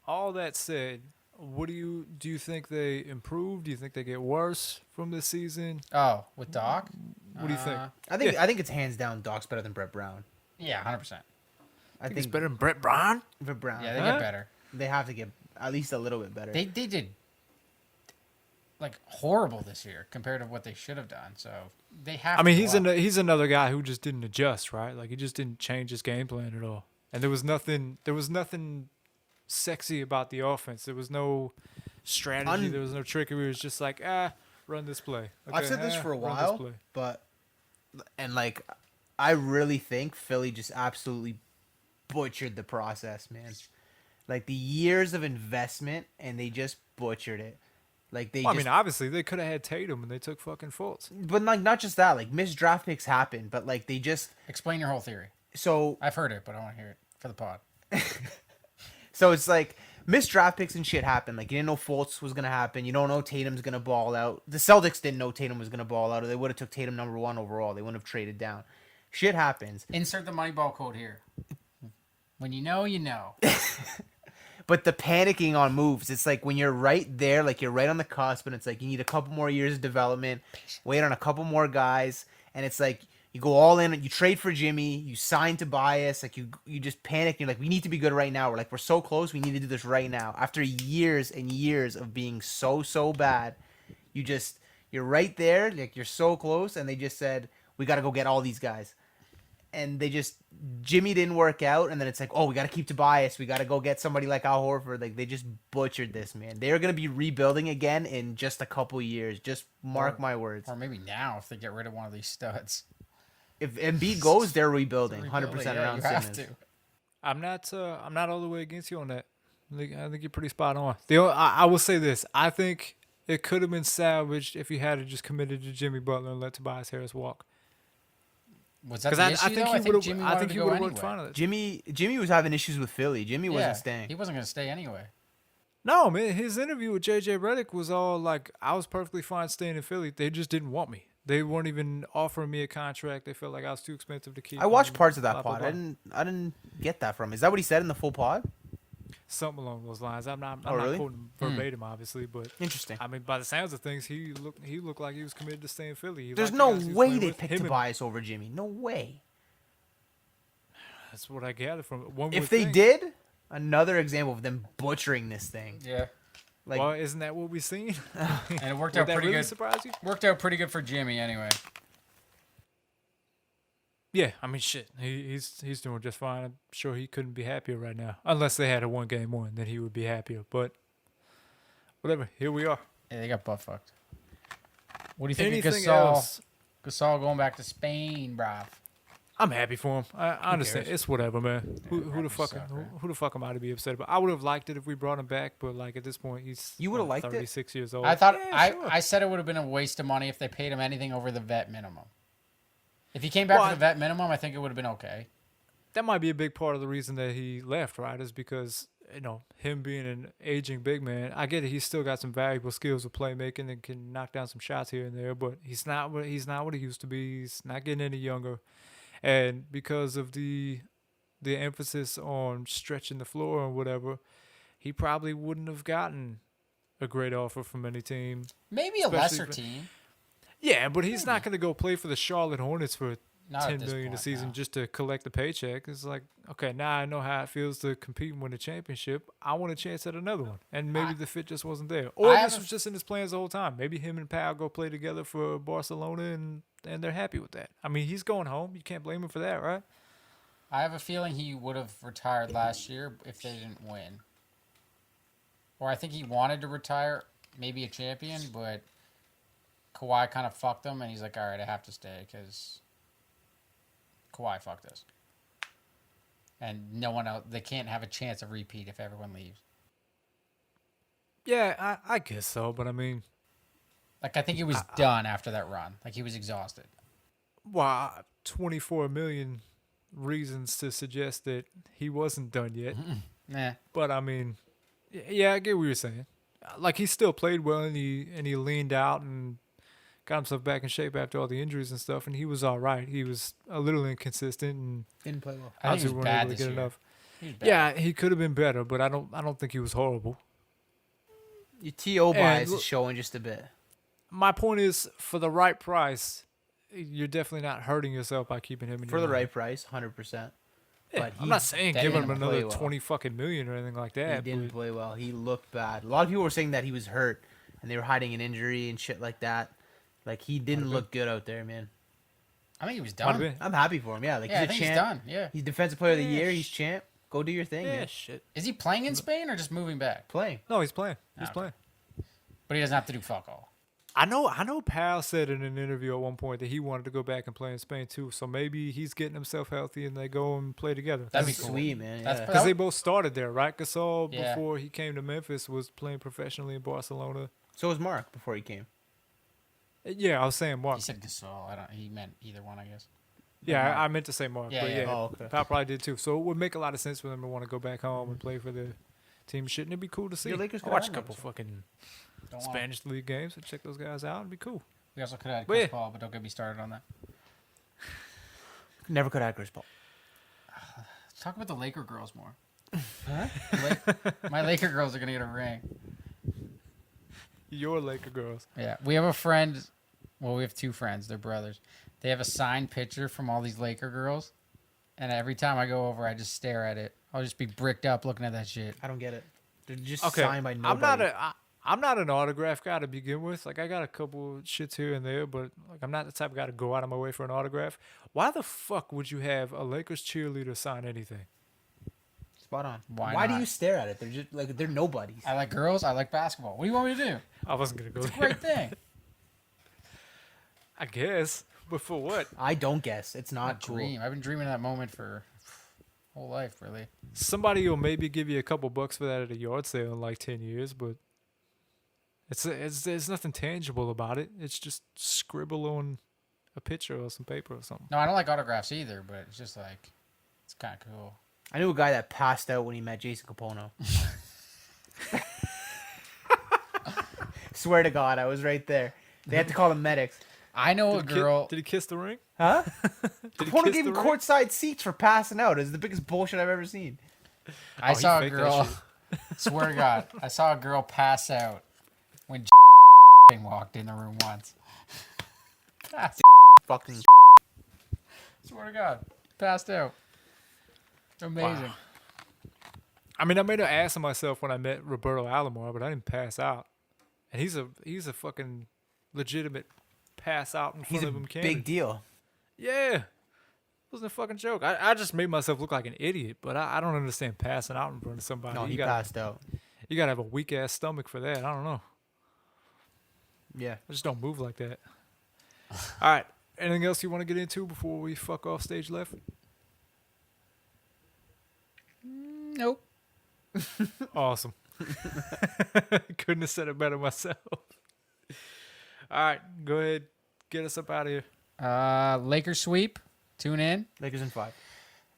All that said, what do you think they improve? Do you think they get worse from this season? Oh, with Doc? What do you think? I think it's hands down. Doc's better than Brett Brown. Yeah, 100%. I It's think better than Brett Brown. Brett Brown. Yeah, they Huh? get better. They have to get at least a little bit better. They did like horrible this year compared to what they should have done. So they have. I mean, to go up. he's another guy who just didn't adjust, right? Like he just didn't change his game plan at all. And there was nothing sexy about the offense. There was no strategy. There was no trickery. It was just like, run this play. I've said this for a run this while, play. but like I really think Philly just absolutely butchered the process, man. Like the years of investment, and they just butchered it. Like they Well, I just, mean, obviously they could have had Tatum and they took fucking Fultz. but like not just that. Like missed draft picks happen, but like they just Explain your whole theory. so I've heard it, but I want to hear it for the pod. So it's like missed draft picks and shit happen. Like you didn't know Fultz was gonna happen. You don't know Tatum's gonna ball out. The Celtics didn't know Tatum was gonna ball out, or they would have took Tatum number 1 overall. They wouldn't have traded down. Shit happens. Insert the Moneyball code here. When you know, you know. But the panicking on moves, it's like when you're right there, like you're right on the cusp, and it's like you need a couple more years of development, wait on a couple more guys, and it's like you go all in, you trade for Jimmy, you sign Tobias, like you just panic, you're like, we need to be good right now. We're so close, we need to do this right now. After years and years of being so bad, you're right there, like you're so close, and they just said, we got to go get all these guys. And Jimmy didn't work out, and then it's like, oh, we got to keep Tobias. We got to go get somebody like Al Horford. Like, they just butchered this, man. They're going to be rebuilding again in just a couple years. Just mark my words. Or maybe now if they get rid of one of these studs. If Embiid goes, they're rebuilding 100% Yeah, around you have Simmons. to. I'm not all the way against you on that. I think you're pretty spot on. I will say this. I think it could have been salvaged if he had just committed to Jimmy Butler and let Tobias Harris walk. Was that Because the I issue, think though? he would have. Jimmy I wanted think to he go would have worked anyway. fine on it. Jimmy was having issues with Philly. Jimmy wasn't staying. He wasn't going to stay anyway. No, man. His interview with JJ Redick was all like, I was perfectly fine staying in Philly. They just didn't want me. They weren't even offering me a contract. They felt like I was too expensive to keep. I watched parts of that blah, blah, pod. blah. I didn't get that from him. Is that what he said in the full pod? Something along those lines. I'm not really? quoting verbatim, obviously, but Interesting. I mean, by the sounds of things, he looked like he was committed to stay in Philly. He There's liked the no guys he was way playing they with. picked Him and- Tobias over Jimmy. No way. That's what I gathered from it. One If would they think. did, another example of them butchering this thing. Yeah. Like, Well, isn't that what we've seen? And it worked Would out that pretty really good. surprise you? Worked out pretty good for Jimmy anyway. Yeah, I mean, shit. He's doing just fine. I'm sure he couldn't be happier right now, unless they had a 1-game win. Then he would be happier. But whatever. Here we are. Yeah, they got butt fucked. What do you think Anything of Gasol? else? Gasol going back to Spain, bruv. I'm happy for him. I understand. cares? It's whatever, man. Who the Raptors fuck? suck, right? Who the fuck am I to be upset about? I would have liked it if we brought him back, but like at this point, he's You would've liked it? 36 years old. I thought Yeah, sure. I said it would have been a waste of money if they paid him anything over the vet minimum. If he came back Well, for the vet minimum, I think it would have been okay. that might be a big part of the reason that he left, right? Is because him being an aging big man. I get it. He's still got some valuable skills of playmaking and can knock down some shots here and there, but he's not what he used to be. He's not getting any younger, and because of the emphasis on stretching the floor or whatever, he probably wouldn't have gotten a great offer from any team. Maybe a Especially lesser for- team. Yeah, but he's not going to go play for the Charlotte Hornets for Not at 10 this million a point, season no. just to collect the paycheck. It's like, okay, now I know how it feels to compete and win a championship. I want a chance at another one. And maybe the fit just wasn't there. Or I this have was just in his plans the whole time. Maybe him and Pau go play together for Barcelona and they're happy with that. I mean, he's going home. You can't blame him for that, right? I have a feeling he would have retired last year if they didn't win. Or I think he wanted to retire, maybe a champion, but Kawhi kind of fucked him, and he's like, all right, I have to stay because Kawhi fucked us. And no one else, they can't have a chance of repeat if everyone leaves. Yeah, I guess so. But I mean, Like, I think he was done after that run. Like, he was exhausted. wow, 24 million reasons to suggest that he wasn't done yet. Nah. But I mean, yeah, I get what you're saying. Like he still played well, and he leaned out and got himself back in shape after all the injuries and stuff, and he was all right. He was a little inconsistent, and didn't play well. I think he obviously was weren't bad able to this get year. enough. He was bad. Yeah, he could have been better, but I don't think he was horrible. Your TO bias look- is showing just a bit. My point is, for the right price, you're definitely not hurting yourself by keeping him in For your the lineup. right price, 100%. Yeah, But I'm he not saying didn't give him play another well. 20 fucking million or anything like He that. didn't but- play well. He looked bad. A lot of people were saying that he was hurt and they were hiding an injury and shit like that. Like, he didn't Might have look good out there, man. I think he was Might have done. been. I'm happy for him. Yeah, like Yeah, I he's a think he's champ. done. Yeah. He's defensive player of the Yeah, year. He's champ. Go do your thing, Yeah, man. shit. Is he playing in Spain or just moving back? Playing. No, he's playing. He's Okay. playing. But he doesn't have to do fuck all. I know Pal said in an interview at one point that he wanted to go back and play in Spain too. So maybe he's getting himself healthy and they go and play together. That'd be That's cool. sweet, man. That's yeah. Because they both started there, right? Gasol, Yeah. before he came to Memphis, was playing professionally in Barcelona. So was Mark before he came. Yeah, I was saying Marc. He said Gasol. He meant either one, I guess. Yeah, Marc. I meant to say Marc. Yeah, but yeah. yeah, Oh, okay. Pal probably did too. So it would make a lot of sense for them to want to go back home and play for the team. Shouldn't it be cool to see? Your Lakers I'll could watch a have couple them. fucking Don't want- Spanish league games and check those guys out. It'd be cool. We also could have had But Chris yeah. Paul, but don't get me started on that. Never could have Chris Paul. Let's talk about the Laker girls more. My Laker girls are gonna get a ring. Your Laker girls. Yeah, we have a friend. Well, we have two friends. They're brothers. They have a signed picture from all these Laker girls, and every time I go over, I just stare at it. I'll just be bricked up looking at that shit. I don't get it. They're just Okay, signed by nobody. I'm not an autograph guy to begin with. Like I got a couple shits here and there, but like I'm not the type of guy to go out of my way for an autograph. Why the fuck would you have a Lakers cheerleader sign anything? Spot on. Why do not? you stare at it? They're just like they're nobodies. I like girls. I like basketball. What do you want me to do? I wasn't gonna go It's a there. great thing. I guess, but for what? I don't guess. It's I not cool. dream. I've been dreaming of that moment for whole life, really. Somebody will maybe give you a couple bucks for that at a yard sale in like 10 years, but there's nothing tangible about it. It's just scribble on a picture or some paper or something. No, I don't like autographs either, but it's just like, it's kind of cool. I knew a guy that passed out when he met Jason Capono. Swear to God, I was right there. They had to call the medics. I know a girl. Did he kiss the ring? Huh? Did he Capono kiss gave the him ring? courtside seats for passing out. It's the biggest bullshit I've ever seen. I Oh, he saw a faked that girl. shit. Swear to God, I saw a girl pass out when walked in the room once. Fucking. Swear to God, passed out. Amazing. Wow. I mean, I made an ass of myself when I met Roberto Alomar, but I didn't pass out. And he's a fucking legitimate pass out in He's front a of him candidate. big deal. Yeah. It wasn't a fucking joke. I just made myself look like an idiot, but I don't understand passing out in front of somebody. No, he gotta, passed out. You gotta have a weak ass stomach for that. I don't know. Yeah. I just don't move like that. All right. Anything else you want to get into before we fuck off stage left? Nope. Awesome. Couldn't have said it better myself. All right. Go ahead. Get us up out of here. Lakers sweep. Tune in. Lakers in 5.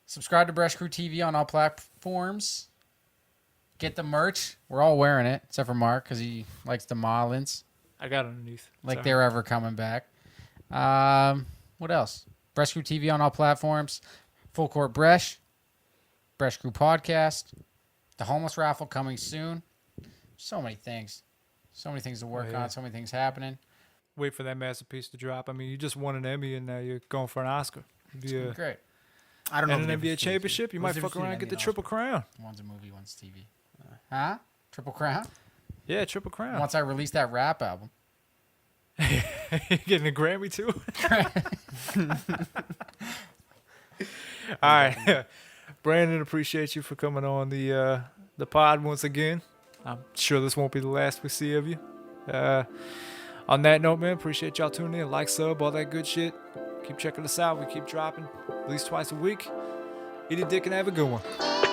Subscribe to Bresh Crew TV on all platforms. Get the merch. We're all wearing it, except for Marc, because he likes the Marlins. I got underneath. Like Sorry. they're ever coming back. What else? Bresh Crew TV on all platforms. Full Court Bresh. Bresh Crew Podcast. The homeless raffle coming soon. So many things. So many things to work yeah. on. So many things happening. Wait for that masterpiece to drop. I mean, you just won an Emmy and now you're going for an Oscar. Yeah. Great. I don't know. And the an NBA difference between the two. championship, you might What's the fuck difference around and get between the Emmy and Triple Crown. One's a movie, one's TV. Huh? Triple Crown? Yeah, Triple Crown. Once I release that rap album. You getting a Grammy too? All right. Brandon, appreciate you for coming on the pod once again. I'm sure this won't be the last we see of you. On that note, man, appreciate y'all tuning in. Like, sub, all that good shit. Keep checking us out. We keep dropping at least twice a week. Eat a dick and have a good one.